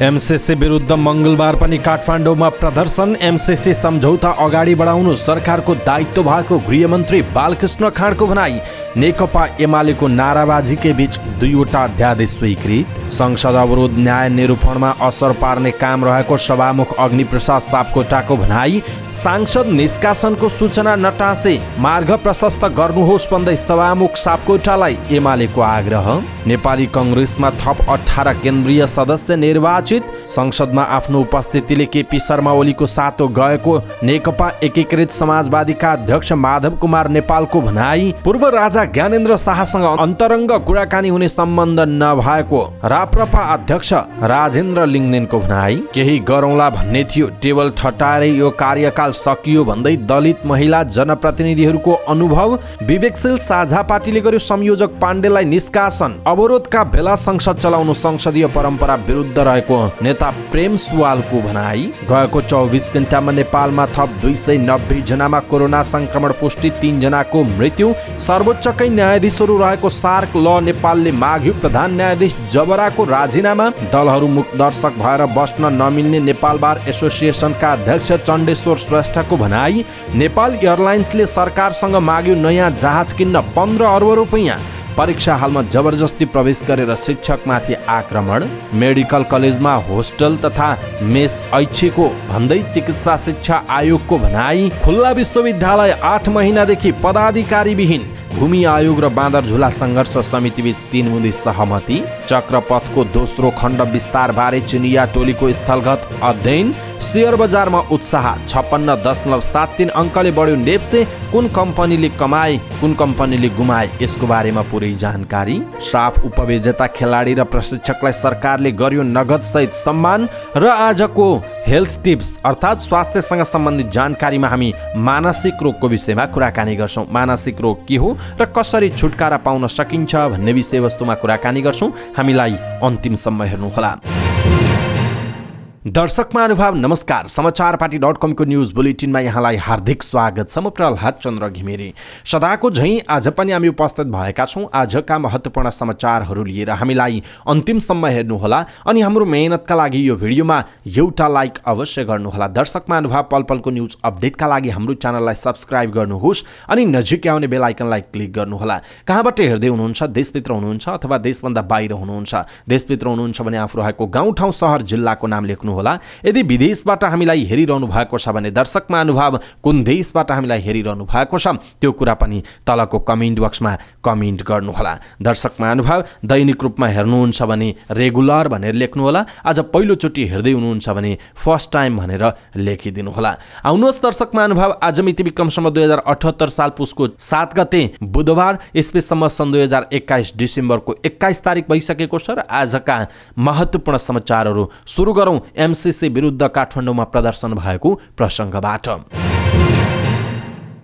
MCC विरुद्ध मंगलबार पनि काठमाडौँमा प्रदर्शन। एमसीसी सम्झौता अगाडि बढाउनु सरकारको दायित्व भएको गृहमन्त्री बालकृष्ण खाँडको भनाई। नेकपा एमालेको नाराबाजीकै बीच दुईवटा अध्यादेश स्वीकृत। संसद अवरोध न्याय निरूपणमा असर पार्ने काम रहेको सभामुख अग्निप्रसाद सापकोटाको भनाई। सांसद निष्कासनको सूचना नटाँसे मार्ग प्रशस्त गर्नुहोस् भन्दै सभामुख सापकोटालाई एमालेको आग्रह। नेपाली कङ्ग्रेसमा थप 18 केन्द्रीय सदस्य निर्वाचित। संसदमा आफ्नो उपस्थितिले केपी शर्मा ओलीको सातो गएको नेकपा एकीकृत समाजवादीका अध्यक्ष माधव कुमार नेपालको भनाई। पूर्व राजा ज्ञानेन्द्र शाहसँग अन्तरङ्ग कुराकानी हुने सम्बन्ध नभएको राप्रपा अध्यक्ष राजेन्द्र लिङ्गदेनको भनाई। केही गरौँला भन्ने थियो, टेबल ठटाएरै यो कार्यकाल सकियो भन्दै दलित महिला जनप्रतिनिधिहरूको अनुभव। विवेकशील साझा पार्टीले गर्यो संयोजक पाण्डेलाई निष्कासन। अवरोधका बेला संसद चलाउनु संसदीय परम्परा विरुद्ध रहेको नेता प्रेम सुवालको भनाई। गएको 24 घण्टामा नेपालमा थप 290 जनामा कोरोना संक्रमण पुष्टि, 3 जनाको मृत्यु। सर्वोच्चकै न्यायाधीशहरू रहेको सार्क ल नेपालले माग्यो प्रधान न्यायाधीश जबराको राजीनामा। दलहरू मुख दर्शक भएर बस्न नमिल्ने नेपाल बार एसोसिएसनका अध्यक्ष चण्डेश्वर श्रेष्ठको भनाई। नेपाल एयरलाइन्सले सरकारसँग माग्यो नयाँ जहाज किन्न 15 अर्ब रुपैयाँ। परीक्षा हालमा जबरजस्ती प्रवेश गरेर शिक्षकमाथि आक्रमण। मेडिकल कलेजमा होस्टल तथा मेस ऐच्छिक हो भन्दै चिकित्सा शिक्षा आयोगको भनाई। खुल्ला विश्वविद्यालय 8 महिनादेखि पदाधिकारी विहीन। भूमि आयोग र बाँदरझुला सङ्घर्ष समितिबीच 3 बुँदी सहमति। चक्रपथको दोस्रो खण्ड विस्तार बारे चिनिया टोलीको स्थलगत अध्ययन। शेयर बजारमा उत्साह 56.73 अङ्कले बढ्यो नेप्से। कुन कम्पनीले कमाए कुन कम्पनीले गुमाए यसको बारेमा पुरै जानकारी। साफ उपविजेता खेलाडी र प्रशिक्षकलाई सरकारले गर्यो नगद सहित सम्मान। र आजको हेल्थ टिप्स अर्थात् स्वास्थ्यसँग सम्बन्धित जानकारीमा हामी मानसिक रोगको विषयमा कुराकानी गर्छौँ। मानसिक रोग के हो र कसरी छुटकारा पाउन सकिन्छ भन्ने विषयवस्तुमा कुराकानी गर्छौँ। हामीलाई अन्तिमसम्म हेर्नुहोला। दर्शक महानुभाव नमस्कार। समाचारपाटी.com को न्युज बुलेटिनमा यहाँलाई हार्दिक स्वागत छ। म प्रहलाद चन्द्र घिमिरे। सदाको झैँ आज पनि हामी उपस्थित भएका छौँ आजका महत्त्वपूर्ण समाचारहरू लिएर। हामीलाई अन्तिमसम्म हेर्नुहोला अनि हाम्रो मेहनतका लागि यो भिडियोमा एउटा लाइक अवश्य गर्नुहोला। दर्शक महानुभाव पल पलको न्युज अपडेटका लागि हाम्रो च्यानललाई सब्स्क्राइब गर्नुहोस् अनि नजिकै आउने बेल आइकनलाई क्लिक गर्नुहोला। कहाँबाट हेर्दै हुनुहुन्छ, देशभित्र हुनुहुन्छ अथवा देशभन्दा बाहिर हुनुहुन्छ। देशभित्र हुनुहुन्छ भने आफू रहेको गाउँठाउँ सहर जिल्लाको नाम लेख्नु होला। यदि विदेशबाट हामीलाई हेरिरहनु भएको छ भने दर्शक महानुभाव कुन देशबाट हामीलाई हेरिरहनु भएको छ त्यो कुरा पनि तलको कमेन्ट बक्समा कमेन्ट गर्नुहोला। दर्शक महानुभाव दैनिक रूपमा हेर्नुहुन्छ भने रेगुलर भनेर लेख्नुहोला। आज पहिलोचोटि हेर्दै हुनुहुन्छ भने फर्स्ट टाइम भनेर लेखिदिनुहोला। आउनुहोस् दर्शक महानुभाव, आज मिति विक्रमसम्म 2078 साल पुसको 7 गते बुधबार इस्वीसम्म सन् 2021 डिसेम्बरको 21 तारिक भइसकेको छ र आजका महत्त्वपूर्ण समाचारहरू सुरु गरौँ एमसीसी विरुद्ध काठमाडौँमा प्रदर्शन भएको प्रसङ्गबाट।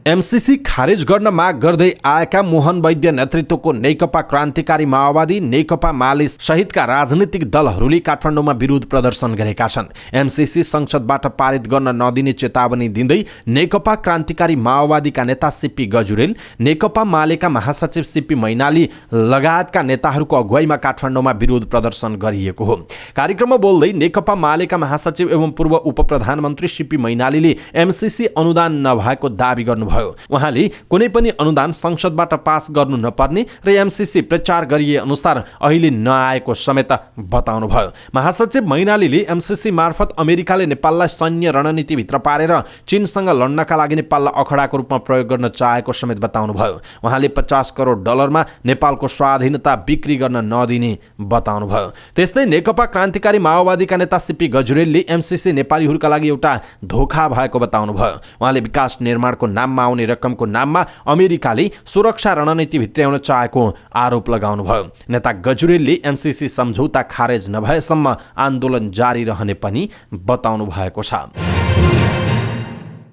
एमसीसी खारेज गर्न माग गर्दै आएका मोहन वैद्य नेतृत्वको नेकपा क्रान्तिकारी माओवादी, नेकपा माले सहितका राजनीतिक दलहरूले काठमाडौँमा विरोध प्रदर्शन गरेका छन्। एमसीसी संसदबाट पारित गर्न नदिने चेतावनी दिँदै नेकपा क्रान्तिकारी माओवादीका नेता सीपी गजुरेल, नेकपा मालेका महासचिव सीपी मैनाली लगायतका नेताहरूको अगुवाईमा काठमाडौँमा विरोध प्रदर्शन गरिएको हो। कार्यक्रममा बोल्दै नेकपा मालेका महासचिव एवं पूर्व उपप्रधानमन्त्री सीपी मैनालीले एमसीसी अनुदान नभएको दावी गर्नुभयो। उहाँले कुनै पनि अनुदान संसदबाट पास गर्नु नपर्ने र एमसीसी प्रचार गरिए अनुसार अहिले नआएको समेत बताउनुभयो। महासचिव मैनालीले एमसीसी मार्फत अमेरिकाले नेपाललाई सैन्य रणनीतिभित्र पारेर चीनसँग लड्नका लागि नेपाललाई अखडाको रूपमा प्रयोग गर्न चाहेको समेत बताउनुभयो। उहाँले 50 करोड डलरमा नेपालको स्वाधीनता बिक्री गर्न नदिने बताउनुभयो। त्यस्तै नेकपा क्रान्तिकारी माओवादीका नेता सीपी गजुरेलले एमसीसी नेपालीहरूका लागि एउटा धोखा भएको बताउनुभयो। उहाँले विकास निर्माणको नाममा आउने रकमको नाममा अमेरिकाले सुरक्षा रणनीति भित्र्याउन चाहेको आरोप लगाउनुभयो। नेता गजुरेलले एमसीसी सम्झौता खारेज नभएसम्म आन्दोलन जारी रहने पनि बताउनु भएको छ।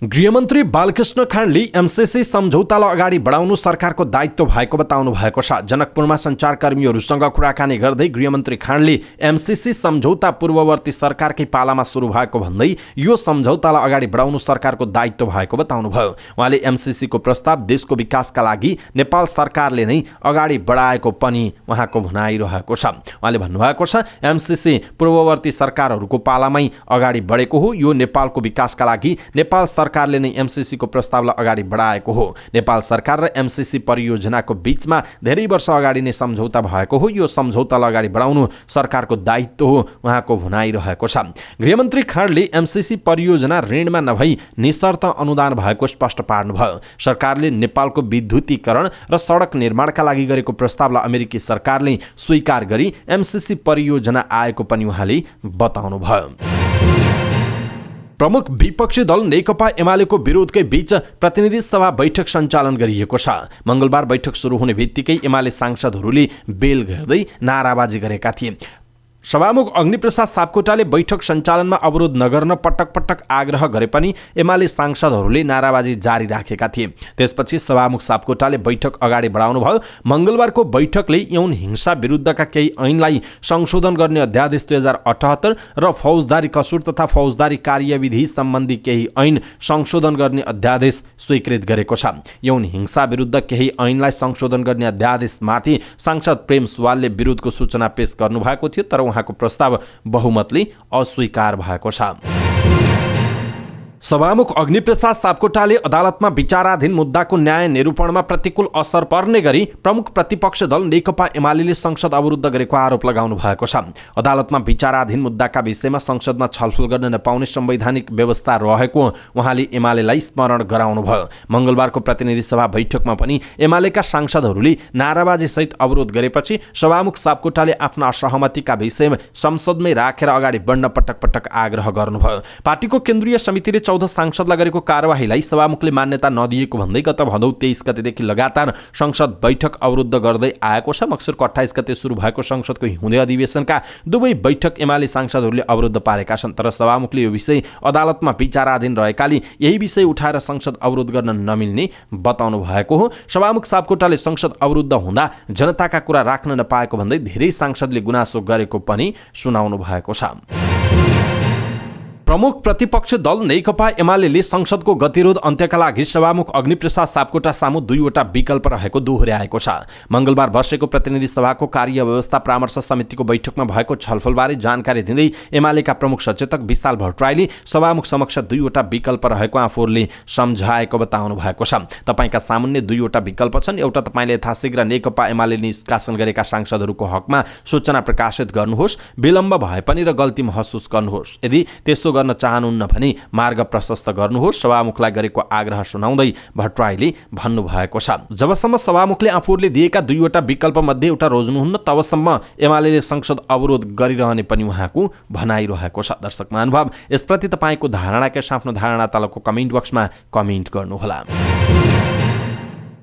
गृहमन्त्री बालकृष्ण खाँडले एमसीसी सम्झौतालाई अगाडि बढाउनु सरकारको दायित्व भएको बताउनु भएको छ। जनकपुरमा सञ्चारकर्मीहरूसँग कुराकानी गर्दै गृहमन्त्री खाँडले एमसीसी सम्झौता पूर्ववर्ती सरकारकै पालामा सुरु भएको भन्दै यो सम्झौतालाई अगाडि बढाउनु सरकारको दायित्व भएको बताउनुभयो। उहाँले एमसीसीको प्रस्ताव देशको विकासका लागि नेपाल सरकारले नै अगाडि बढाएको पनि उहाँको भनाइरहेको छ। उहाँले भन्नुभएको छ, एमसीसी पूर्ववर्ती सरकारहरूको पालामै अगाडि बढेको हो। यो नेपालको विकासका लागि नेपाल सरकारले नै एमसीसी को प्रस्तावलाई अगाडि बढाएको हो। नेपाल सरकार र एमसीसी परियोजनाको बीचमा धेरै वर्ष अगाडि नै सम्झौता भएको हो। यो सम्झौतालाई अगाडि बढाउनु सरकारको दायित्व हो उहाँको भनाइरहेको छ। गृहमन्त्री खाँडले एमसीसी परियोजना ऋणमा नभई निशर्त अनुदान भएको स्पष्ट पार्नुभयो। सरकारले नेपालको विद्युतीकरण र सडक निर्माणका लागि गरेको प्रस्तावलाई अमेरिकी सरकारले स्वीकार गरी एमसीसी परियोजना आएको पनि उहाँले बताउनुभयो। प्रमुख विपक्षी दल नेकपा एमालेको विरोधकै बीच प्रतिनिधि सभा बैठक सञ्चालन गरिएको छ। मंगलबार बैठक सुरु हुने बित्तिकै एमाले सांसदहरूले बेल घेर्दै नाराबाजी गरेका थिए। सभामुख अग्निप्रसाद सापकोटाले बैठक सञ्चालनमा अवरोध नगर्न पटक पटक आग्रह गरे पनि एमाले सांसदहरूले नाराबाजी जारी राखेका थिए। त्यसपछि सभामुख सापकोटाले बैठक अगाडि बढाउनुभयो। मंगलबारको बैठकले यौन हिंसा विरुद्धका केही ऐनलाई संशोधन गर्ने अध्यादेश 2078 र फौजदारी कसुर तथा फौजदारी कार्यविधि सम्बन्धी केही ऐन संशोधन गर्ने अध्यादेश स्वीकृत गरेको छ। यौन हिंसा विरुद्ध केही ऐनलाई संशोधन गर्ने अध्यादेशमाथि सांसद प्रेम सुवालले विरोधको सूचना पेश गर्नुभएको थियो, तर उहाँको प्रस्ताव बहुमतले अस्वीकार भएको छ। सभामुख अग्निप्रसाद सापकोटाले अदालतमा विचाराधीन मुद्दाको न्याय निरूपणमा प्रतिकूल असर पर्ने गरी प्रमुख प्रतिपक्ष दल नेकपा एमालेले संसद अवरुद्ध गरेको आरोप लगाउनु भएको छ। अदालतमा विचाराधीन मुद्दाका विषयमा संसदमा छलफल गर्न नपाउने संवैधानिक व्यवस्था रहेको उहाँले एमालेलाई स्मरण गराउनुभयो। मंगलबारको प्रतिनिधि सभा बैठकमा पनि एमालेका सांसदहरूले नाराबाजी सहित अवरोध गरेपछि सभामुख सापकोटाले आफ्ना असहमतिका विषयमा संसदमै राखेर अगाडि बढ्न पटक पटक आग्रह गर्नुभयो। पार्टीको केन्द्रीय समितिले 14 सांसदलाई गरेको कार्यवाहीलाई सभामुखले मान्यता नदिएको भन्दै गत भदौ 23 गतेदेखि लगातार संसद बैठक अवरुद्ध गर्दै आएको छ। मक्सिरको 28 गते सुरु भएको संसदको हिउँदे अधिवेशनका दुवै बैठक एमाले सांसदहरूले अवरुद्ध पारेका छन्, तर सभामुखले यो विषय अदालतमा विचाराधीन रहेकाले यही विषय उठाएर संसद अवरुद्ध गर्न नमिल्ने बताउनु भएको हो। सभामुख सापकोटाले संसद अवरुद्ध हुँदा जनताका कुरा राख्न नपाएको भन्दै धेरै सांसदले गुनासो गरेको पनि सुनाउनु भएको छ। प्रमुख प्रतिपक्ष दल नेकपा एमालेले संसदको गतिरोध अन्त्यका लागि सभामुख अग्निप्रसाद सापकोटा सामु दुईवटा विकल्प रहेको दोहोर्याएको छ। मंगलबार बसेको प्रतिनिधि सभाको कार्यव्यवस्था परामर्श समितिको बैठकमा भएको छलफलबारे जानकारी दिँदै एमालेका प्रमुख सचेतक विशाल भट्टराईले सभामुख समक्ष दुईवटा विकल्प रहेको आफूहरूले सम्झाएको बताउनु भएको छ। तपाईका सामुन्ने दुईवटा विकल्प छन्। एउटा, तपाईले यथाशीघ्र नेकपा एमाले निष्कासन गरेका सांसदहरूको हकमा सूचना प्रकाशित गर्नुहोस्, विलम्ब भए पनि र गल्ती महसुस गर्नुहोस्। यदि त्यसो गर्न चाहनुहुन्न भने मार्ग प्रशस्त गर्नुहोस्, सभामुखलाई गरेको आग्रह सुनाउँदै भट्टराईले भन्नुभएको छ। जबसम्म सभामुखले आफूहरूले दिएका दुईवटा विकल्प मध्ये एउटा रोज्नुहुन्न तबसम्म एमालेले संसद अवरोध गरिरहने पनि उहाँको भनाइरहेको छ। दर्शक महानुभाव, यसप्रति तपाईको धारणा के आफ्नो धारणा तलको कमेन्ट बक्समा कमेन्ट गर्नुहोला।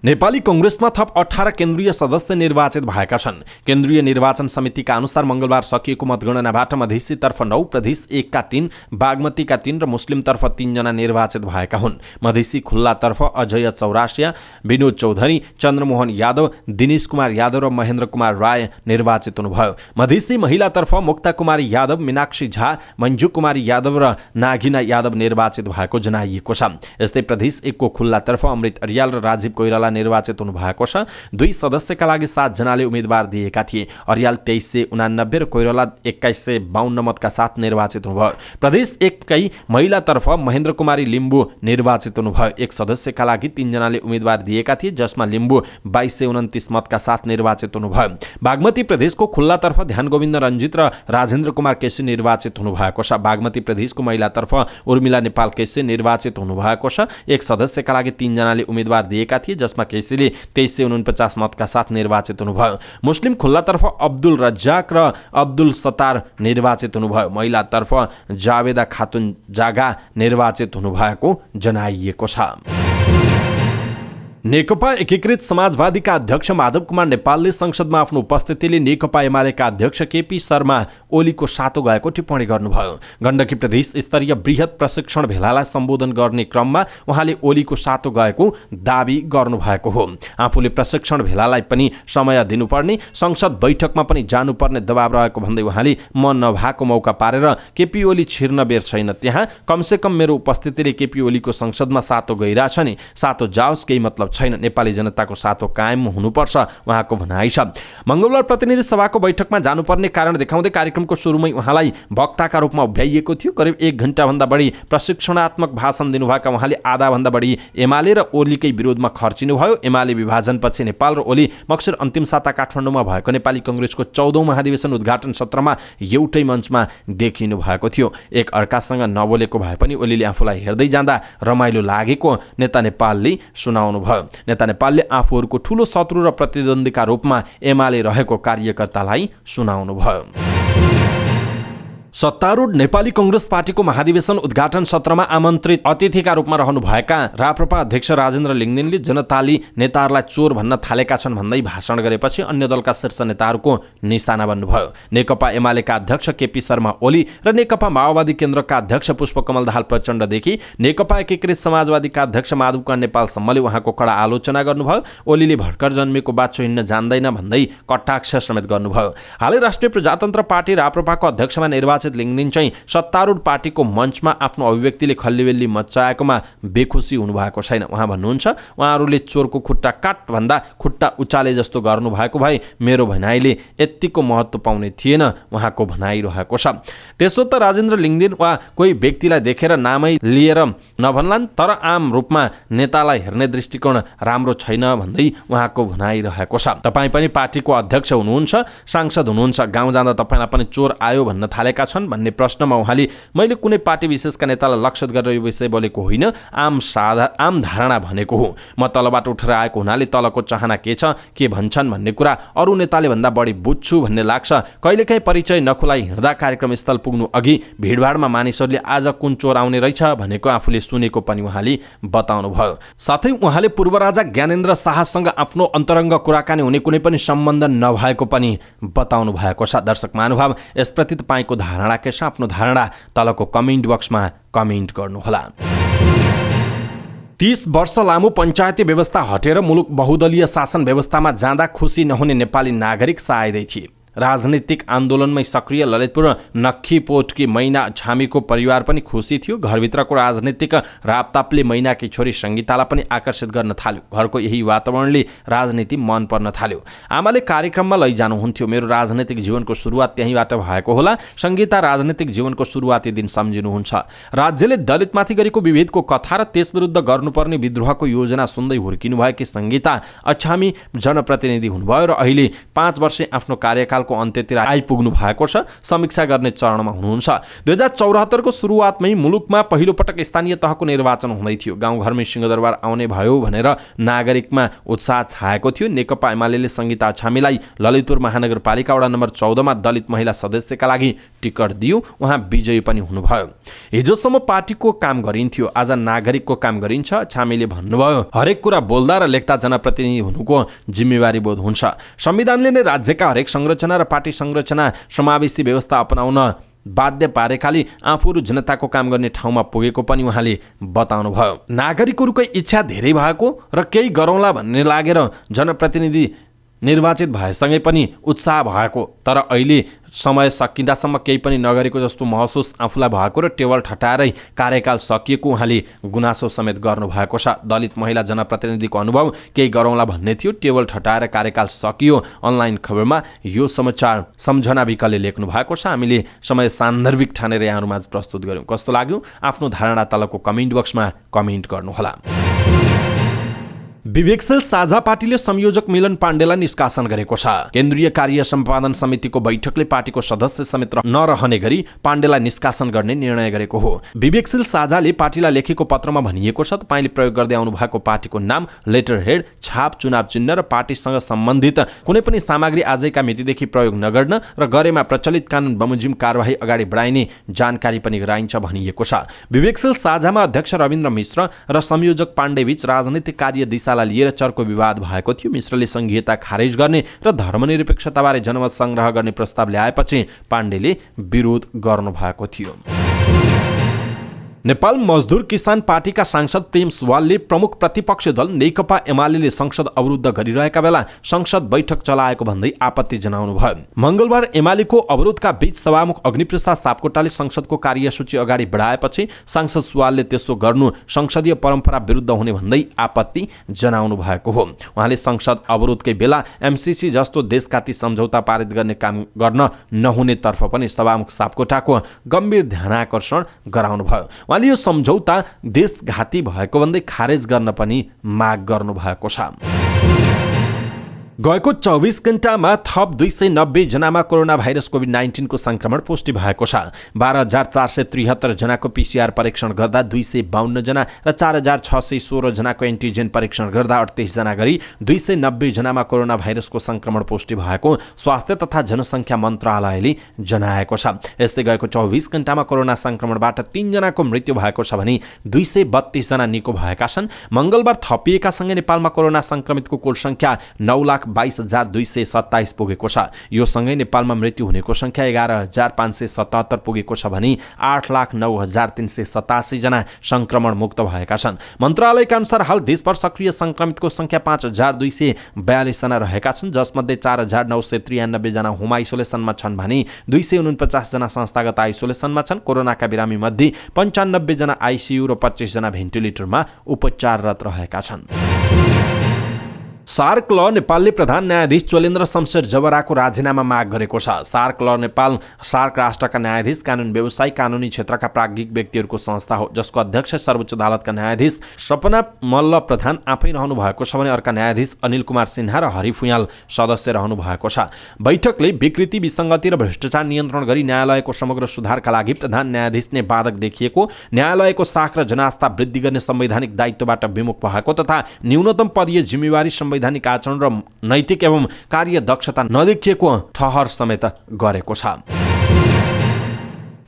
नेपाली कांग्रेसमा थप 18 केन्द्रीय सदस्य निर्वाचित भएका छन्। केन्द्रीय निर्वाचन समितिका अनुसार मंगलबार सकिएको मतगणनाबाट मधेसीतर्फ 9, प्रदेश 1 का 3, बागमतीका 3 र मुस्लिमतर्फ 3 जना निर्वाचित भएका हुन्। मधेसी खुल्लातर्फ अजय चौरासिया, विनोद चौधरी, चन्द्रमोहन यादव, दिनेश कुमार यादव र महेन्द्र कुमार राय निर्वाचित हुनुभयो। मधेसी महिलातर्फ मुक्ता कुमारी यादव, मीनाक्षी झा, मञ्जु कुमारी यादव र नागिना यादव निर्वाचित भएको जनाइएको छ। यस्तै प्रदेश 1 को खुल्लातर्फ अमृत अरियाल र राजीव कोइराला निर्वाचित हुनु भएको छ। 2 सदस्यका लागि 7 जनाले उम्मेदवार दिएका थिए। अरियाल 2389 र कोइराला 2152 मतका साथ निर्वाचित हुनुभयो। प्रदेश 1 कै महिलातर्फ महेन्द्र कुमारी लिम्बू निर्वाचित हुनुभयो। 1 सदस्यका लागि 3 जनाले उम्मेदवार दिएका थिए, जसमा लिम्बू 2229 मतका साथ निर्वाचित हुनुभयो। बागमती प्रदेशको खुल्लातर्फ ध्यानगोविन्द रञ्जित र राजेन्द्र कुमार केसी निर्वाचित हुनुभएको छ। बागमती प्रदेशको महिलातर्फ उर्मिला नेपाल केसी निर्वाचित हुनुभएको छ। 1 सदस्यका लागि 3 जनाले उम्मेदवार दिएका थिए, जसमा केसीले 2349 मतका साथ निर्वाचित हुनुभयो। मुस्लिम खुल्लातर्फ अब्दुल रज्जाक र अब्दुल सत्तार निर्वाचित हुनुभयो। महिलातर्फ जावेदा खातुन जागा निर्वाचित हुनुभएको जनाइएको छ। नेकपा एकीकृत समाजवादीका अध्यक्ष माधव कुमार नेपालले संसदमा आफ्नो उपस्थितिले नेकपा एमालेका अध्यक्ष केपी शर्मा ओलीको सातो गएको टिप्पणी गर्नुभयो। गण्डकी प्रदेश स्तरीय बृहत प्रशिक्षण भेलालाई सम्बोधन गर्ने क्रममा उहाँले ओलीको सातो गएको दाबी गर्नुभएको हो। आफूले प्रशिक्षण भेलालाई पनि समय दिनुपर्ने, संसद बैठकमा पनि जानुपर्ने दबाब रहेको भन्दै उहाँले म नभएको मौका पारेर केपी ओली छिर्न बेर छैन, त्यहाँ कमसेकम मेरो उपस्थितिले केपी ओलीको संसदमा सातो गइरहेछ नि, सातो जाओस्, केही मतलब छैन, नेपाली जनताको सातो कायम हुनुपर्छ उहाँको भनाइ छ। मंगलबार प्रतिनिधि सभाको बैठकमा जानुपर्ने कारण देखाउँदै कार्यक्रमको सुरुमै उहाँलाई वक्ताका रूपमा उभ्याइएको थियो। करिब 1 घण्टाभन्दा बढी प्रशिक्षणात्मक भाषण दिनुभएका उहाँले आधाभन्दा बढी एमाले र ओलीकै विरोधमा खर्चिनुभयो। एमाले विभाजनपछि नेपाल र ओली मक्सिर अन्तिम साता काठमाडौँमा भएको नेपाली कङ्ग्रेसको 14औं महाधिवेशन उद्घाटन सत्रमा एउटै मञ्चमा देखिनु भएको थियो। एक अर्कासँग नबोलेको भए पनि ओलीले आफूलाई हेर्दै जाँदा रमाइलो लागेको नेता नेपालले सुनाउनु भयो। नेता नेपालले आफूहरूको ठूलो शत्रु र प्रतिद्वन्द्वीका रूपमा एमाले रहेको कार्यकर्तालाई सुनाउनु भयो। सत्तारूढ नेपाली कङ्ग्रेस पार्टीको महाधिवेशन उद्घाटन सत्रमा आमन्त्रित अतिथिका रूपमा रहनुभएका राप्रपा अध्यक्ष राजेन्द्र लिङ्गदेनले जनताले नेताहरूलाई चोर भन्न थालेका छन् भन्दै भाषण गरेपछि अन्य दलका शीर्ष नेताहरूको निशाना बन्नुभयो। नेकपा एमालेका अध्यक्ष केपी शर्मा ओली र नेकपा माओवादी केन्द्रका अध्यक्ष पुष्पकमल दाहाल प्रचण्डदेखि नेकपा एकीकृत समाजवादीका अध्यक्ष माधव कुमार नेपालसम्मले उहाँको कडा आलोचना गर्नुभयो। ओलीले भर्खर जन्मेको बाछो हिँड्न जान्दैन भन्दै कटाक्ष समेत गर्नुभयो। हालै राष्ट्रिय प्रजातन्त्र पार्टी राप्रपाको अध्यक्षमा निर्वाचित लिङ्गदेन चाहिँ सत्तारूढ पार्टीको मञ्चमा आफ्नो अभिव्यक्तिले खल्लीबेल्ली मच्चाएकोमा बेखुसी हुनुभएको छैन। उहाँ भन्नुहुन्छ, उहाँहरूले चोरको खुट्टा काट भन्दा खुट्टा उचाले जस्तो गर्नुभएको भए मेरो भनाइले यत्तिको महत्त्व पाउने थिएन, उहाँको भनाइ रहेको छ। त्यसो त राजेन्द्र लिङ्गदेन वा कोही व्यक्तिलाई देखेर नामै लिएर नभन्लान्, तर आम रूपमा नेतालाई हेर्ने दृष्टिकोण राम्रो छैन भन्दै उहाँको भनाइ रहेको छ। तपाईँ पनि पार्टीको अध्यक्ष हुनुहुन्छ, सांसद हुनुहुन्छ, गाउँ जाँदा तपाईँलाई पनि चोर आयो भन्न थालेका छन् भन्ने प्रश्नमा उहाँले मैले कुनै पार्टी विशेषका नेतालाई लक्षित गरेर यो विषय बोलेको होइन, आम धारणा भनेको हो। म तलबाट उठेर आएको हुनाले तलको चाहना के छ, के भन्छन् भन्ने कुरा अरू नेताले भन्दा बढी बुझ्छु भन्ने लाग्छ। कहिलेकाहीँ परिचय नखुलाई हिँड्दा कार्यक्रम स्थल पुग्नु अघि भिडभाडमा मानिसहरूले आज कुन चोर आउने रहेछ भनेको आफूले सुनेको पनि उहाँले बताउनु भयो। साथै उहाँले पूर्व राजा ज्ञानेन्द्र शाहसँग आफ्नो अन्तरङ्ग कुराकानी हुने कुनै पनि सम्बन्ध नभएको पनि बताउनु भएको छ। दर्शक महानुभाव, यसप्रति तपाईँको धारणा के छ? आफ्नो धारणा तलको कमेन्ट बक्समा कमेन्ट गर्नुहोला। 30 वर्ष लामो पञ्चायती व्यवस्था हटेर मुलुक बहुदलीय शासन व्यवस्थामा जाँदा खुसी नहुने नेपाली नागरिक सायदै थिए। राजनीतिक आन्दोलनमै सक्रिय ललितपुर नक्खीपोटकी मैना छामीको परिवार पनि खुसी थियो। घरभित्रको राजनीतिक रापतापले मैनाकी छोरी सङ्गीतालाई पनि आकर्षित गर्न थाल्यो। घरको यही वातावरणले राजनीति मन पर्न थाल्यो। आमाले कार्यक्रममा लैजानुहुन्थ्यो। मेरो राजनीतिक जीवनको सुरुवात त्यहीँबाट भएको होला। सङ्गीता राजनीतिक जीवनको सुरुवाती दिन सम्झिनुहुन्छ। राज्यले दलितमाथि गरेको विभेदको कथा र त्यसविरुद्ध गर्नुपर्ने विद्रोहको योजना सुन्दै हुर्किनुभएकी सङ्गीता अछामी जनप्रतिनिधि हुनुभयो र अहिले 5 वर्ष आफ्नो कार्यकाल को अन्त्यतिर आइपुग्नु भएको छ। समीक्षा गर्ने चरणमा हुनुहुन्छ। 2074 को सुरुवातमै मुलुकमा पहिलो पटक स्थानीय तहको निर्वाचन हुँदै थियो। गाउँघरमै सिंहदरबार आउने भयो भनेर नागरिकमा उत्साह छाएको थियो। नेकपा एमालेले सङ्गीता छामीलाई ललितपुर महानगरपालिका वडा नम्बर 14 मा दलित महिला सदस्यका लागि टिकट दियो। उहाँ विजयी पनि हुनुभयो। हिजोसम्म पार्टीको काम गरिन्थ्यो, आज नागरिकको काम गरिन्छ। छामीले भन्नुभयो, हरेक कुरा बोल्दा र लेख्दा जनप्रतिनिधि हुनुको जिम्मेवारी बोध हुन्छ। संविधानले नै राज्यका हरेक संरचना र पार्टी संरचना समावेशी व्यवस्था अपनाउन बाध्य पारेकाले आफूहरू जनताको काम गर्ने ठाउँमा पुगेको पनि उहाँले बताउनुभयो। नागरिकहरूकै इच्छा धेरै भएको र केही गरौँला भन्ने लागेर जनप्रतिनिधि निर्वाचित भएसँगै पनि उत्साह भएको, तर अहिले समय सकिँदासम्म केही पनि नगरेको जस्तो महसुस आफूलाई भएको र टेबल ठटाएरै कार्यकाल सकिएको उहाँले गुनासो समेत गर्नुभएको छ। दलित महिला जनप्रतिनिधिको अनुभव केही गरौँला भन्ने थियो, टेबल ठटाएर कार्यकाल सकियो। अनलाइन खबरमा यो समाचार सम्झना विकलले लेख्नु भएको छ। हामीले समय सान्दर्भिक ठानेर यहाँहरूमाझ प्रस्तुत गर्यौँ। कस्तो लाग्यो? आफ्नो धारणा तलको कमेन्ट बक्समा कमेन्ट गर्नुहोला। विवेकशील साझा पार्टीले संयोजक मिलन पाण्डेलाई निष्कासन गरेको छ। केन्द्रीय कार्य सम्पादन समितिको बैठकले पार्टीको सदस्य समेत नरहने गरी पाण्डेलाई निष्कासन गर्ने निर्णय गरेको हो। विवेकशील साझाले पार्टीलाई लेखेको पत्रमा भनिएको छ, तपाईँले प्रयोग गर्दै आउनु भएको पार्टीको नाम, लेटर हेड, छाप, चुनाव चिन्ह र पार्टीसँग सम्बन्धित कुनै पनि सामग्री आजैका मितिदेखि प्रयोग नगर्न र गरेमा प्रचलित कानुन बमोजिम कारबाही अगाडि बढाइने जानकारी पनि गराइन्छ भनिएको छ। विवेकशील साझामा अध्यक्ष रविन्द्र मिश्र र संयोजक पाण्डेबीच राजनीतिक कार्य दिशा परीक्षालाई लिएर चर्को विवाद भएको थियो। मिश्रले संघीयता खारेज गर्ने र धर्मनिरपेक्षताबारे जनमत संग्रह गर्ने प्रस्ताव ल्याएपछि पाण्डेले विरोध गर्नु भएको थियो। नेपाल मजदुर किसान पार्टीका सांसद प्रेम सुवालले प्रमुख प्रतिपक्षी दल नेकपा एमाले संसद अवरुद्ध गरिरहेका बेला संसद बैठक चलाएको भन्दै आपत्ति जनाउनु भयो। मंगलबार एमालेको अवरोधका बीच सभामुख अग्निप्रसाद सापकोटाले संसदको कार्यसूची अगाडि बढाएपछि सांसद सुवालले त्यसो गर्नु संसदीय परम्परा विरुद्ध हुने भन्दै आपत्ति जनाउनु भएको हो। उहाँले संसद अवरोधकै बेला एमसीसी जस्तो देशघाती सम्झौता पारित गर्ने काम गर्न नहुनेतर्फ पनि सभामुख सापकोटाको गम्भीर ध्यानाकर्षण गराउनु भयो। उहाँले यो सम्झौता देशघाती भएको भन्दै खारेज गर्न पनि माग गर्नु भएको छ। गएको 24 घण्टामा थप 290 जनामा कोरोना भाइरस कोभिड-19 को संक्रमण पुष्टि भएको छ। 12,473 जनाको पीसीआर परीक्षण गर्दा 252 जना र 4,616 जनाको एन्टिजेन परीक्षण गर्दा 38 जना गरी 290 जनामा कोरोना भाइरसको संक्रमण पुष्टि भएको स्वास्थ्य तथा जनसङ्ख्या मन्त्रालयले जनाएको छ। यस्तै गएको 24 घण्टामा कोरोना संक्रमणबाट 3 जनाको मृत्यु भएको छ भने 232 जना निको भएका छन्। मंगलबार थपिएका सँगै नेपालमा कोरोना संक्रमितको कुल संख्या 9,22,227 पुगेको छ। यो सँगै नेपालमा मृत्यु हुनेको संख्या 11,577 पुगेको छ भने 8,09,387 जना संक्रमण मुक्त भएका छन्। मन्त्रालयका अनुसार हाल देशभर सक्रिय संक्रमितको संख्या 5,242 जना रहेका छन्, जसमध्ये 4,993 जना होम आइसोलेसनमा छन् भने 249 जना संस्थागत आइसोलेसनमा छन्। कोरोनाका बिरामी मध्ये 95 जना आइसियु र 25 जना भेन्टिलेटरमा उपचाररत रहेका छन्। सार्क ल नेपालले प्रधान न्यायाधीश चोलेन्द्र शमशेर जबराको राजीनामा माग गरेको छ। सार्क ल नेपाल सार्क राष्ट्रका न्यायाधीश, कानुन व्यवसायी, कानुनी क्षेत्रका प्राज्ञिक व्यक्तिहरूको संस्था हो, जसको अध्यक्ष सर्वोच्च अदालतका न्यायाधीश सपना मल्ल प्रधान आफै रहनु भएको छ भने अर्का न्यायाधीश अनिल कुमार सिन्हा र हरि फुयाल सदस्य रहनु भएको छ। बैठकले विकृति, विसङ्गति र भ्रष्टाचार नियन्त्रण गरी न्यायालयको समग्र सुधारका लागि प्रधान न्यायाधीशले बाधक देखिएको, न्यायालयको साख र जनास्था वृद्धि गर्ने संवैधानिक दायित्वबाट विमुख भएको तथा न्यूनतम पदीय जिम्मेवारी संवैधानिक आचरण र नैतिक एवं कार्य दक्षता नदेखिएको ठहर समेत गरेको छ।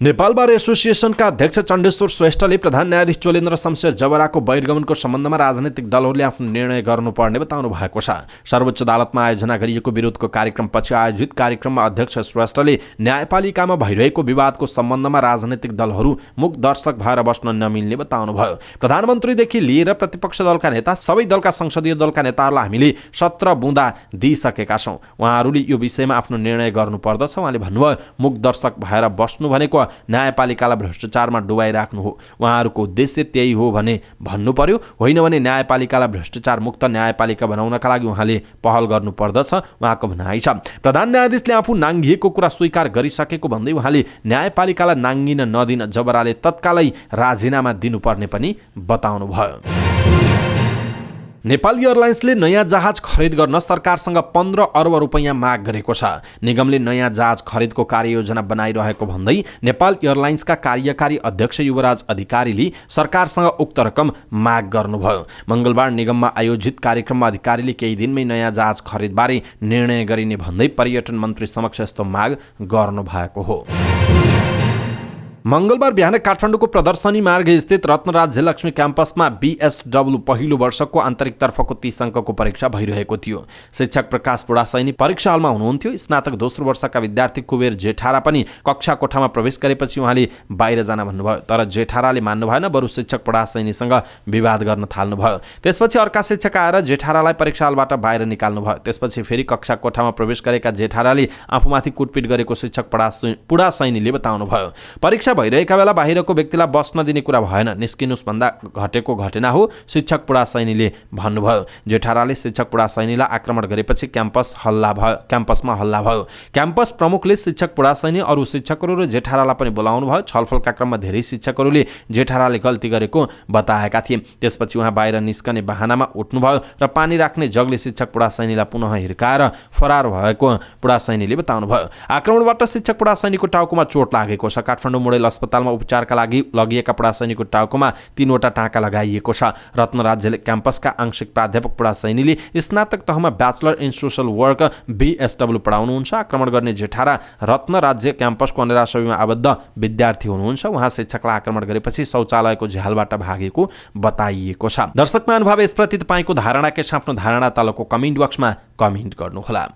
नेपाल बार एसोसिएसनका अध्यक्ष चण्डेश्वर श्रेष्ठले प्रधान न्यायाधीश चोलेन्द्र शमशेर जबराको बहिर्गमनको सम्बन्धमा राजनैतिक दलहरूले आफ्नो निर्णय गर्नुपर्ने बताउनु भएको छ। सर्वोच्च अदालतमा आयोजना गरिएको विरोधको कार्यक्रमपछि आयोजित कार्यक्रममा अध्यक्ष श्रेष्ठले न्यायपालिकामा भइरहेको विवादको सम्बन्धमा राजनैतिक दलहरू मुख दर्शक भएर बस्न नमिल्ने बताउनुभयो। प्रधानमन्त्रीदेखि लिएर प्रतिपक्ष दलका नेता, सबै दलका संसदीय दलका नेताहरूलाई हामीले 17 बुँदा दिइसकेका छौँ। उहाँहरूले यो विषयमा आफ्नो निर्णय गर्नुपर्दछ। उहाँले भन्नुभयो, मुख दर्शक भएर बस्नु भनेको न्यायपालिकालाई भ्रष्टाचारमा डुबाइराख्नु हो। उहाँहरूको उद्देश्य त्यही हो भने भन्नु पर्यो, होइन भने न्यायपालिकालाई भ्रष्टाचार मुक्त न्यायपालिका बनाउनका लागि उहाँले पहल गर्नुपर्दछ, उहाँको भनाइ छ। प्रधान न्यायाधीशले आफू नाङ्गिएको कुरा स्वीकार गरिसकेको भन्दै उहाँले न्यायपालिकालाई नाङ्गिन नदिन जबराले तत्कालै राजीनामा दिनुपर्ने पनि बताउनुभयो। नेपाल एयरलाइन्सले नयाँ जहाज खरिद गर्न सरकारसँग 15 अर्ब रुपैयाँ माग गरेको छ। निगमले नयाँ जहाज खरिदको कार्ययोजना बनाइरहेको भन्दै नेपाल एयरलाइन्सका कार्यकारी अध्यक्ष युवराज अधिकारीले सरकारसँग उक्त रकम माग गर्नुभयो। मंगलबार निगममा आयोजित कार्यक्रममा अधिकारीले केही दिनमै नयाँ जहाज खरिदबारे निर्णय गरिने भन्दै पर्यटन मन्त्री समक्ष यस्तो माग गर्नु भएको हो। मंगलबार बिहान काठमाडौँको प्रदर्शनी मार्ग स्थित रत्न राज्यलक्ष्मी क्याम्पसमा बीएसडब्ल्यू पहिलो वर्षको आन्तरिकतर्फको 30 अङ्कको परीक्षा भइरहेको थियो। शिक्षक प्रकाश पुडासैनी परीक्षा हलमा हुनुहुन्थ्यो। स्नातक दोस्रो वर्षका विद्यार्थी कुबेर जेठारा पनि कक्षा कोठामा प्रवेश गरेपछि उहाँले बाहिर जान भन्नुभयो, तर जेठाराले मान्नु भएन, बरु शिक्षक पुडासैनीसँग विवाद गर्न थाल्नुभयो। त्यसपछि अर्का शिक्षक आएर जेठारालाई परीक्षा हलबाट बाहिर निकाल्नुभयो। त्यसपछि फेरि कक्षा कोठामा प्रवेश गरेका जेठाराले आफूमाथि कुटपिट गरेको शिक्षक पुडासैनीले बताउनुभयो। परीक्षा भइरहेका बेला बाहिरको व्यक्तिलाई बस्न दिने कुरा भएन, निस्किनुस् भन्दा घटेको घटना हो, शिक्षक पुडासैनीले भन्नुभयो। जेठाराले शिक्षक पुडासैनीलाई आक्रमण गरेपछि क्याम्पसमा हल्ला भयो। क्याम्पस प्रमुखले शिक्षक पुडासैनी, अरू शिक्षकहरू र जेठारालाई पनि बोलाउनु भयो। छलफलका क्रममा धेरै शिक्षकहरूले जेठाराले गल्ती गरेको बताएका थिए। त्यसपछि उहाँ बाहिर निस्कने बहानामा उठ्नुभयो र पानी राख्ने जगले शिक्षक पुडासैनीलाई पुनः हिर्काएर फरार भएको पुडासैनीले बताउनुभयो। आक्रमणबाट शिक्षक पुडासैनीको टाउकोमा चोट लागेको छ। काठमाडौँ मोडेल जिब्रेल अस्पतालमा उपचारका लागि लगिएका पढासैनीको टाउकोमा 3वटा टाँका लगाइएको छ। रत्न राज्य क्याम्पसका आंशिक प्राध्यापक पढासैनीले स्नातक तहमा bachelor in social work BSW पढाउनुहुन्छ। आक्रमण गर्ने जेठारा रत्न राज्य क्याम्पसको निराशयमा आबद्ध विद्यार्थी हुनुहुन्छ। उहाँ शिक्षकलाई आक्रमण गरेपछि शौचालयको झ्यालबाट भागेको बताइएको छ। दर्शक महानुभाव, यसप्रति तपाईँको धारणा के छ? आफ्नो धारणा तलको कमेन्ट बक्समा कमेन्ट गर्नुहोला।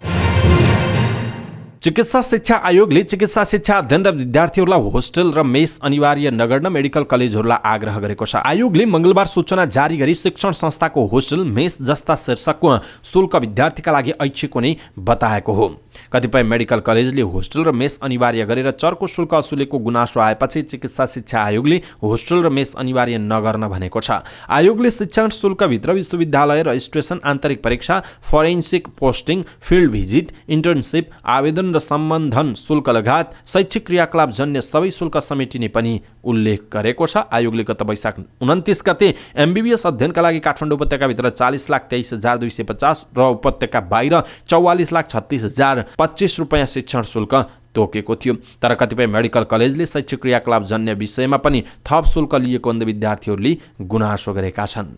चिकित्सा शिक्षा आयोगले चिकित्सा शिक्षा अध्ययनरत विद्यार्थीहरूलाई होस्टेल र मेस अनिवार्य नगर्न मेडिकल कलेजहरूलाई आग्रह गरेको छ। आयोगले मंगलबार सूचना जारी गरी शिक्षण संस्थाको होस्टेल मेस जस्ता शीर्षकको शुल्क विद्यार्थीका लागि ऐच्छिक हुने बताएको हो। कतिपय मेडिकल कलेजले होस्टेल र मेस अनिवार्य गरेर चर्को शुल्क असुलेको गुनासो आएपछि चिकित्सा शिक्षा आयोगले होस्टेल र मेस अनिवार्य नगर्न भनेको छ। आयोगले शिक्षण शुल्कभित्र विश्वविद्यालय रजिस्ट्रेसन, आन्तरिक परीक्षा, forensic posting, field visit, internship, आवेदन र सम्बन्धन शुल्क लगायत शैक्षिक क्रियाकलाप जन्य सबै शुल्क समेटिने पनि उल्लेख गरेको छ। आयोगले गत वैशाख 29 गते MBBS अध्ययनका लागि काठमाडौँ उपत्यकाभित्र 40,23,250 र उपत्यका बाहिर 44,36,025 रुपियाँ शिक्षण शुल्क तोकेको थियो। तर कतिपय मेडिकल कलेजले शैक्षिक क्रियाकलाप जन्य विषयमा पनि थप शुल्क लिएको विद्यार्थीहरूले गुनासो गरेका छन्।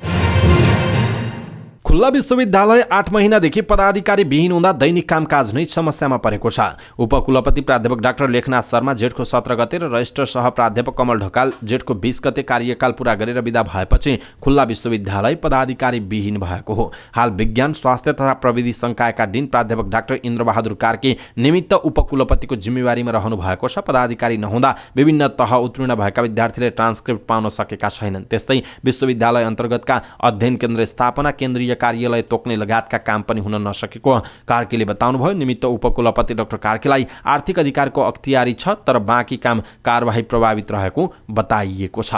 खुल्ला विश्वविद्यालय 8 महिनादेखि पदाधिकारी विहीन हुँदा दैनिक कामकाज नै समस्यामा परेको छ। उपकुलपति प्राध्यापक डाक्टर लेखनाथ शर्मा जेठको 17 गते र रजिस्ट्रार सह प्राध्यापक कमल ढकाल जेठको 20 गते कार्यकाल पूरा गरेर विदा भएपछि खुल्ला विश्वविद्यालय पदाधिकारी विहीन भएको हो। हाल विज्ञान, स्वास्थ्य तथा प्रविधि संकायका डिन प्राध्यापक डाक्टर इन्द्रबहादुर कार्की निमित्त उपकुलपतिको जिम्मेवारीमा रहनु भएको छ। पदाधिकारी नहुँदा विभिन्न तह उत्तीर्ण भएका विद्यार्थीले ट्रान्सक्रिप्ट पाउन सकेका छैनन्। त्यस्तै विश्वविद्यालय अन्तर्गतका अध्ययन केन्द्र स्थापना, केन्द्रीय कार्यालय तोक्ने लगायतका काम पनि हुन नसकेको कार्कीले बताउनुभयो। निमित्त उपकुलपति डाक्टर कार्कीलाई आर्थिक अधिकारको अख्तियारी छ, तर बाँकी काम कारबाही प्रभावित रहेको बताइएको छ।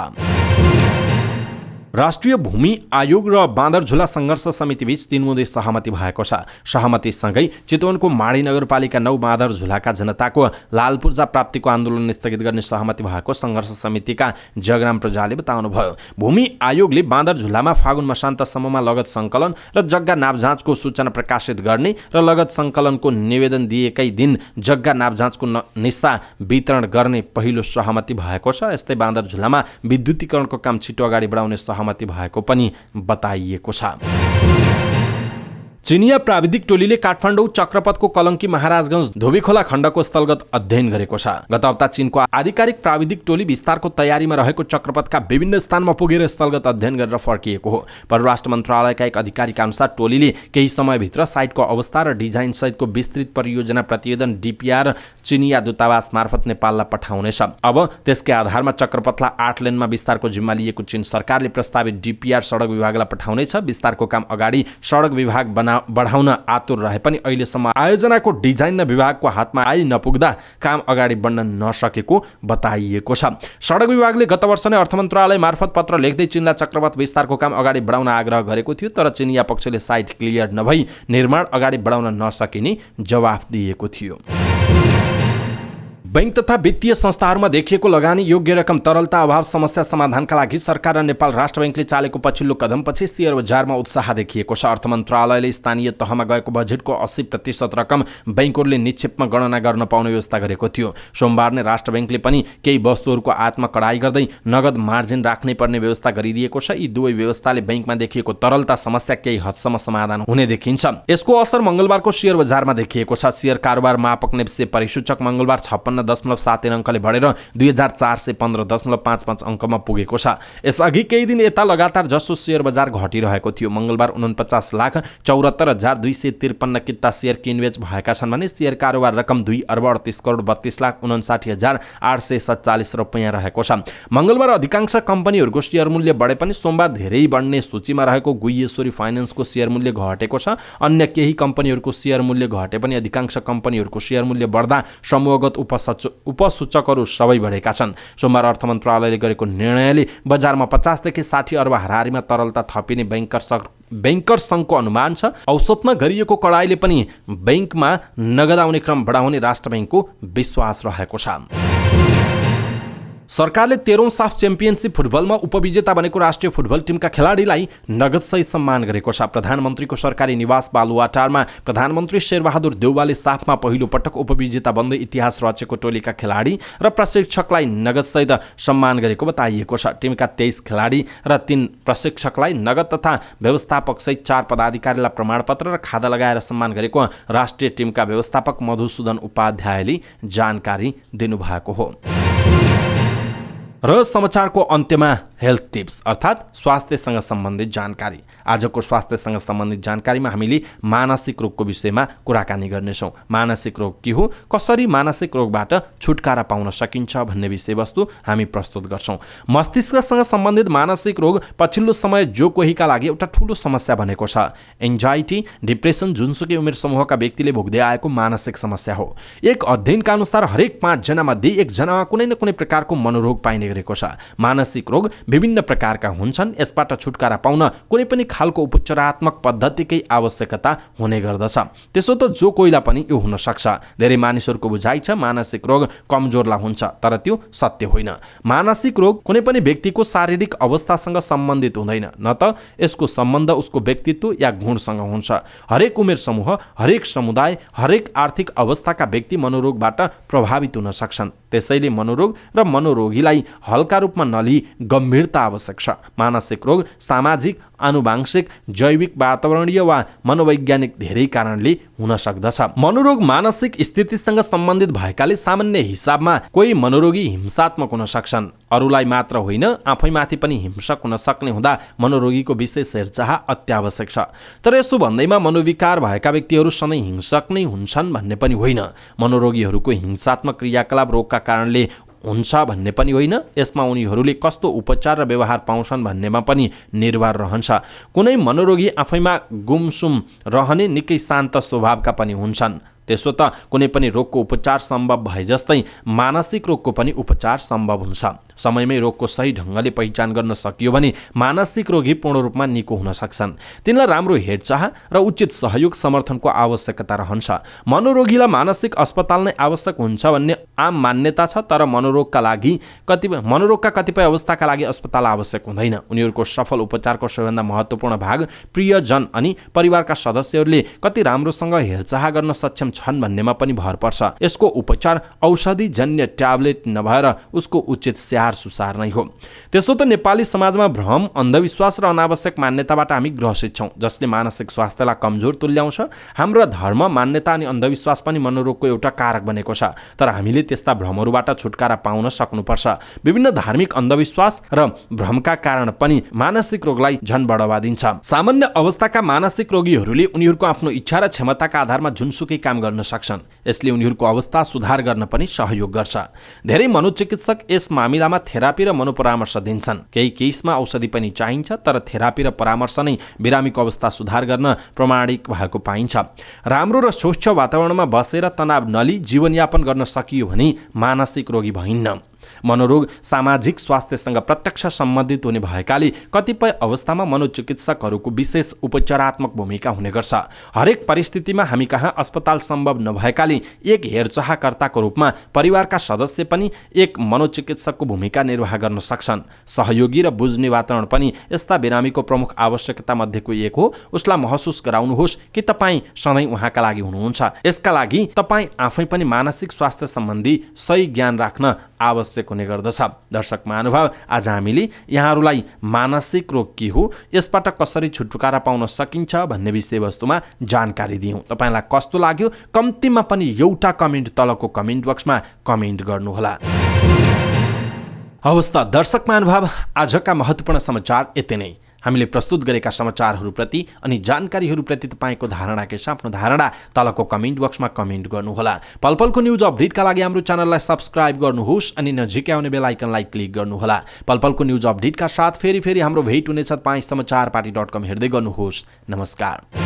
राष्ट्रिय भूमि आयोग र बाँदरझुला संघर्ष समिति बीच 3 मुदे सहमति भएको छ। सहमतिसँगै चितवनको माडी नगरपालिका 9 बाँदरझुलाका जनताको लाल पूर्जा प्राप्तिको आन्दोलन स्थगित गर्ने सहमति भएको संघर्ष समितिका जगराम प्रजाले बताउनुभयो। भूमि आयोगले बाँदरझुलामा फागुन मसान्तसम्ममा लगत सङ्कलन र जग्गा नापजाँचको सूचना प्रकाशित गर्ने र लगत सङ्कलनको निवेदन दिएकै दिन जग्गा नापजाँचको निस्सा वितरण गर्ने पहिलो सहमति भएको छ। यस्तै बाँदरझुलामा विद्युतीकरणको काम छिटो अगाडि बढाउने सहमति भएको पनि बताइएको छ। चिनिया प्राविधिक टोलीले काठमाडौँ चक्रपथको कलङ्की महाराजगञ्ज धोबीखोला खण्डको स्थलगत अध्ययन गरेको छ। गत हप्ता चीनको आधिकारिक प्राविधिक टोली विस्तारको तयारीमा रहेको चक्रपथका विभिन्न स्थानमा पुगेर स्थलगत अध्ययन गरेर फर्किएको हो। परराष्ट्र मन्त्रालयका एक अधिकारीका अनुसार टोलीले केही समयभित्र साइटको अवस्था र डिजाइन सहितको विस्तृत परियोजना प्रतिवेदन DPR चिनिया दूतावास मार्फत नेपाललाई पठाउनेछ। अब त्यसकै आधारमा चक्रपथलाई 8 लेनमा विस्तारको जिम्मा लिएको चीन सरकारले प्रस्तावित DPR सडक विभागलाई पठाउनेछ। विस्तारको काम अगाडि सडक विभाग बढाउन आतुर रहे पनि अहिलेसम्म आयोजनाको डिजाइन विभागको हातमा आइ नपुग्दा काम अगाडि बढ्न नसकेको बताइएको छ। सडक विभागले गत वर्ष नै अर्थ मन्त्रालय मार्फत पत्र लेख्दै चीनलाई चक्रपथ विस्तारको काम अगाडि बढाउन आग्रह गरेको थियो, तर चिनिया पक्षले साइट क्लियर नभई निर्माण अगाडि बढाउन नसकिने जवाफ दिएको थियो। बैंक तथा वित्तीय संस्थाहरूमा देखिएको लगानी योग्य रकम तरलता अभाव समस्या समाधानका लागि सरकार र नेपाल राष्ट्र बैंकले चालेको पछिल्लो कदमपछि शेयर बजारमा उत्साह देखिएको छ। अर्थ मन्त्रालयले स्थानीय तहमा गएको बजेटको 80% रकम बैंकहरूले निक्षेपमा गणना गर्न पाउने व्यवस्था गरेको थियो। सोमबार नै राष्ट्र बैंकले पनि केही वस्तुहरूको आत्मा कडाई गर्दै नगद मार्जिन राख्नै पर्ने व्यवस्था गरिदिएको छ। यी दुवै व्यवस्थाले बैंकमा देखिएको तरलता समस्या केही हदसम्म समाधान हुने देखिन्छ। यसको असर मंगलबारको शेयर बजारमा देखिएको छ। शेयर कारोबार मापक नेप्से परिसूचक मंगलबार 56.7 अङ्कले बढेर 2415.55 अङ्कमा पुगेको छ। यसअघि केही दिन यता लगातार जसो शेयर बजार घटिरहेको थियो। मंगलबार 49,74,253 किता शेयर किनबेच भएका छन् भने शेयर कारोबार रकम 2,38,32,38,847 रुपैयाँ रहेको छ। मंगलबार अधिकांश कम्पनीहरूको शेयर मूल्य बढे पनि सोमबार धेरै बढ्ने सूचीमा रहेको गुह्यश्वरी फाइनान्सको शेयर मूल्य घटेको छ। अन्य केही कम्पनीहरूको शेयर मूल्य घटे पनि अधिकांश कम्पनीहरूको शेयर मूल्य बढ्दा समूहगत उपसूचकहरू सबै बढेका छन्। सोमबार अर्थ मन्त्रालयले गरेको निर्णयले बजारमा 50 देखि 60 अर्ब हाराहारीमा तरलता थपिने बैंकर्स सङ्घको अनुमान छ। औसतमा गरिएको कडाइले पनि बैंकमा नगद आउने क्रम बढाउने राष्ट्र बैंकको विश्वास रहेको छ। सरकारले 13औं साफ च्याम्पियनसिप फुटबलमा उपविजेता बनेको राष्ट्रिय फुटबल टिमका खेलाडीलाई नगदसहित सम्मान गरेको छ। प्रधानमन्त्रीको सरकारी निवास बालुवाटारमा प्रधानमन्त्री शेरबहादुर देउवाले साफमा पहिलो पटक उपविजेता बन्दै इतिहास रचेको टोलीका खेलाडी र प्रशिक्षकलाई नगदसहित सम्मान गरेको बताइएको छ। टिमका 23 खेलाडी र 3 प्रशिक्षकलाई नगद तथा व्यवस्थापकसहित 4 पदाधिकारीलाई प्रमाणपत्र र खादा लगाएर सम्मान गरेको राष्ट्रिय टिमका व्यवस्थापक मधुसूदन उपाध्यायले जानकारी दिनुभएको हो। र समाचारको अन्त्यमा हेल्थ टिप्स अर्थात् स्वास्थ्यसँग सम्बन्धित जानकारी। आजको स्वास्थ्यसँग सम्बन्धित जानकारीमा हामीले मानसिक रोगको विषयमा कुराकानी गर्नेछौँ। मानसिक रोग के हो, कसरी मानसिक रोगबाट छुटकारा पाउन सकिन्छ भन्ने विषयवस्तु हामी प्रस्तुत गर्छौँ। मस्तिष्कसँग सम्बन्धित मानसिक रोग पछिल्लो समय जो कोहीका लागि एउटा ठूलो समस्या बनेको छ। एन्जाइटी, डिप्रेसन जुनसुकै उमेर समूहका व्यक्तिले भोग्दै आएको मानसिक समस्या हो। एक अध्ययनका अनुसार हरेक 5 जनामध्ये 1 जनामा कुनै न कुनै प्रकारको मनोरोग पाइने गरेको छ। मानसिक रोग विभिन्न प्रकारका हुन्छन्। यसबाट छुटकारा पाउन कुनै पनि खालको उपचारात्मक पद्धतिकै आवश्यकता हुने गर्दछ। त्यसो त जो कोहीलाई पनि यो हुन सक्छ। धेरै मानिसहरूको बुझाइ छ मानसिक रोग कमजोरलाई हुन्छ, तर त्यो सत्य होइन। मानसिक रोग कुनै पनि व्यक्तिको शारीरिक अवस्थासँग सम्बन्धित हुँदैन, न त यसको सम्बन्ध उसको व्यक्तित्व या गुणसँग हुन्छ। हरेक उमेर समूह, हरेक समुदाय, हरेक आर्थिक अवस्थाका व्यक्ति मनोरोगबाट प्रभावित हुन सक्छन्। त्यसैले मनोरोग र मनोरोगीलाई हल्का रूपमा नलिई गम्भीरता आवश्यक छ। मानसिक रोग सामाजिक, आनुवांशिक, जैविक, वातावरणीय वा मनोवैज्ञानिक धेरै कारणले हुन सक्दछ। मनोरोग मानसिक स्थितिसँग सम्बन्धित भएकाले सामान्य हिसाबमा कोही मनोरोगी हिंसात्मक हुन सक्छन्। अरूलाई मात्र होइन, आफैमाथि पनि हिंसक हुन सक्ने हुँदा मनोरोगीको विशेष हेरचाह अत्यावश्यक छ। तर यसो भन्दैमा मनोविकार भएका व्यक्तिहरू सधैँ हिंसक नै हुन्छन् भन्ने पनि होइन। मनोरोगीहरूको हिंसात्मक क्रियाकलाप रोगका कारणले हुन्छ भन्ने पनि होइन। यसमा उनीहरूले कस्तो उपचार र व्यवहार पाउँछन् भन्नेमा पनि निर्भर रहन्छ। कुनै मनोरोगी आफैमा गुमसुम रहने निकै शान्त स्वभावका पनि हुन्छन्। त्यसो त कुनै पनि रोगको उपचार सम्भव भए जस्तै मानसिक रोगको पनि उपचार सम्भव हुन्छ। समयमै रोगको सही ढङ्गले पहिचान गर्न सकियो भने मानसिक रोगी पूर्ण रूपमा निको हुन सक्छन्। तिनलाई राम्रो हेरचाह र उचित सहयोग समर्थनको आवश्यकता रहन्छ। मनोरोगीलाई मानसिक अस्पताल नै आवश्यक हुन्छ भन्ने आम मान्यता छ, तर मनोरोगका कतिपय अवस्थाका लागि अस्पताल आवश्यक हुँदैन। उनीहरूको सफल उपचारको सबैभन्दा महत्त्वपूर्ण भाग प्रियजन अनि परिवारका सदस्यहरूले कति राम्रोसँग हेरचाह गर्न सक्षम छन् भन्नेमा पनि भर पर्छ। यसको उपचार औषधिजन्य ट्याब्लेट नभएर उसको उचित स्याहार सुसार नै हो। त्यसो त नेपाली समाजमा भ्रम, अन्धविश्वास र अनावश्यक मान्यताबाट हामी ग्रसित छौँ, जसले मानसिक स्वास्थ्यलाई कमजोर तुल्याउँछ। हाम्रो धर्म, मान्यता अनि अन्धविश्वास पनि मनोरोगको एउटा कारक बनेको छ। तर हामीले त्यस्ता भ्रमहरूबाट छुटकारा पाउन सक्नुपर्छ। विभिन्न धार्मिक अन्धविश्वास र भ्रमका कारण पनि मानसिक रोगलाई झन बढावा दिन्छ। सामान्य अवस्थाका मानसिक रोगीहरूले उनीहरूको आफ्नो इच्छा र क्षमताका आधारमा जुनसुकै काम गर्न सक्छन्। यसले उनीहरूको अवस्था सुधार गर्न पनि सहयोग गर्छ। धेरै मनोचिकित्सक यस मामिलामा थेरापी र मनोपरामर्श दिन्छन्। केही केसमा औषधि पनि चाहिन्छ, तर थेरापी र परामर्श नै बिरामीको अवस्था सुधार गर्न प्रमाणिक भएको पाइन्छ। राम्रो र स्वच्छ वातावरणमा बसेर तनाव नलिई जीवनयापन गर्न सकियो भने मानसिक रोगी भइन्न। मनोरोग सामाजिक स्वास्थ्यसँग प्रत्यक्ष सम्बन्धित हुने भएकाले कतिपय अवस्थामा मनोचिकित्सकहरूको विशेष उपचारात्मक भूमिका हुने गर्छ। हरेक परिस्थितिमा हामी कहाँ अस्पताल सम्भव नभएकाले एक हेरचाहकर्ताको रूपमा परिवारका सदस्य पनि एक मनोचिकित्सकको भूमिका निर्वाह गर्न सक्छन्। सहयोगी र बुझ्ने वातावरण पनि यस्ता बिरामीको प्रमुख आवश्यकता मध्येको एक हो। उसलाई महसुस गराउनुहोस् कि तपाईँ सधैँ उहाँका लागि हुनुहुन्छ। यसका लागि तपाईँ आफै पनि मानसिक स्वास्थ्य सम्बन्धी सही ज्ञान राख्न आवश्यक हुने गर्दछ। दर्शक महानुभाव, आज हामीले यहाँहरूलाई मानसिक रोग के हो, यसबाट कसरी छुटकारा पाउन सकिन्छ भन्ने विषयवस्तुमा जानकारी दियौँ। तपाईँलाई कस्तो लाग्यो कम्तीमा पनि एउटा कमेन्ट तलको कमेन्ट बक्समा कमेन्ट गर्नुहोला। हवस् त दर्शक महानुभाव, आजका महत्त्वपूर्ण समाचार यति नै। हामीले प्रस्तुत गरेका समाचारहरूप्रति अनि जानकारीहरूप्रति तपाईँको धारणा के छ, आफ्नो धारणा तलको कमेन्ट बक्समा कमेन्ट गर्नुहोला। पलपलको न्युज अपडेटका लागि हाम्रो च्यानललाई सब्स्क्राइब गर्नुहोस् अनि नजिकै आउने बेल आइकनलाई क्लिक गर्नुहोला। पलपलको न्युज अपडेटका साथ फेरि हाम्रो भेट हुनेछ। तपाईँ समाचारपाटी.com हेर्दै गर्नुहोस्। नमस्कार।